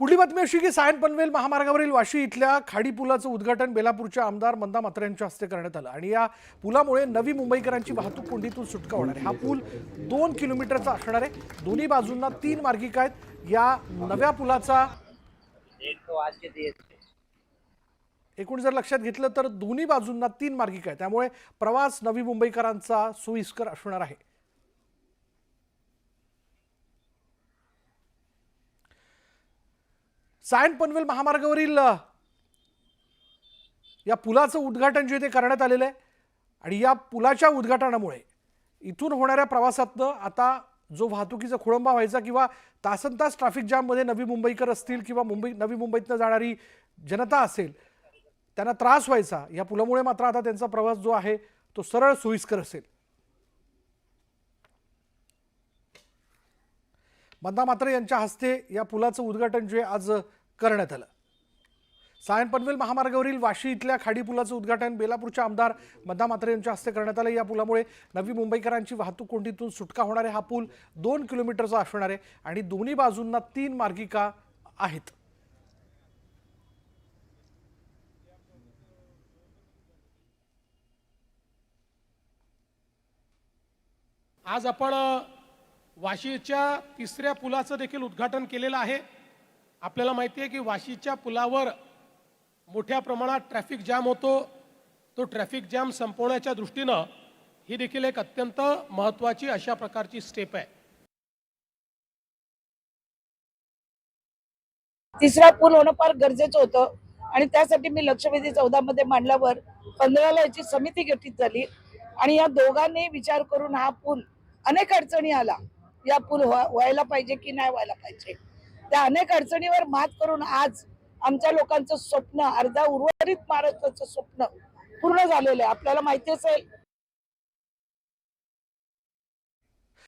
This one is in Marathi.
पुढली बातमी अशी की सायन पनवेल महामार्गावरील वाशी इथल्या खाडी पुलाचं उद्घाटन बेलापूरच्या आमदार मंदा म्हात्रे यांच्या हस्ते करण्यात आलं आणि या पुलामुळे नवी मुंबईकरांची वाहतूक कोंडीतून सुटका होणार आहे। हा पूल 2 किलोमीटरचा असणार आहे। दोन्ही बाजूंना 3 मार्गिका आहेत। या नव्या पुलाचा एकूण जर लक्षात घेतलं तर दोन्ही बाजूंना 3 मार्गिका आहेत, त्यामुळे प्रवास नवी मुंबईकरांचा सोयीस्कर असणार आहे। सायन पनवेल महामार्गावरील या पुलाचं उद्घाटन जे ते करण्यात आलेलं आहे आणि या पुलाच्या उद्घाटनामुळे इथून होणाऱ्या प्रवासातनं आता जो वाहतुकीचा खोळंबा व्हायचा किंवा तासनतास ट्रॅफिक जाममध्ये नवी मुंबईकर असतील किंवा नवी मुंबईतनं जाणारी जनता असेल त्यांना त्रास व्हायचा, या पुलामुळे मात्र आता त्यांचा प्रवास जो आहे तो सरळ सोयीस्कर असेल। मंदा म्हात्रे यांच्या हस्ते या पुलाचं उद्घाटन जे आज करण्यात आलं। सायन पनवेल महामार्गावरील वाशी इथल्या खाडी पुलाचं उद्घाटन बेलापूरच्या आमदार मंदा म्हात्रे यांच्या हस्ते करण्यात आलं। या पुलामुळे नवी मुंबईकरांची वाहतूक कोंडीतून सुटका होणार आहे। हा पूल 2 किलोमीटरचा असणार आहे आणि दोन्ही बाजूंना 3 मार्गिका आहेत। आज आपण वाशीच्या तिसऱ्या पुलाचं देखील उद्घाटन केलेलं आहे। आपल्याला माहिती आहे की वाशीच्या पुलावर मोठ्या प्रमाणात ट्रॅफिक जॅम होतो। तो ट्रॅफिक जॅम संपवण्याच्या दृष्टीनं ही देखील एक अत्यंत महत्त्वाची अशा प्रकारची स्टेप आहे। तिसरा पूल होणं फार गरजेचं होतं आणि त्यासाठी मी लक्षवेधी 14 मध्ये मांडल्यावर 15ला याची समिती गठीत झाली आणि या दोघांनी विचार करून हा पूल अनेक अडचणी आला, या पूल व्हायला पाहिजे की नाही व्हायला पाहिजे, त्या अनेक अडचणीवर मात करून आज आमच्या लोकांचं स्वप्न, अर्धा उर्वरित महाराष्ट्राचं स्वप्न पूर्ण झालेलं आहे। आपल्याला माहिती असेल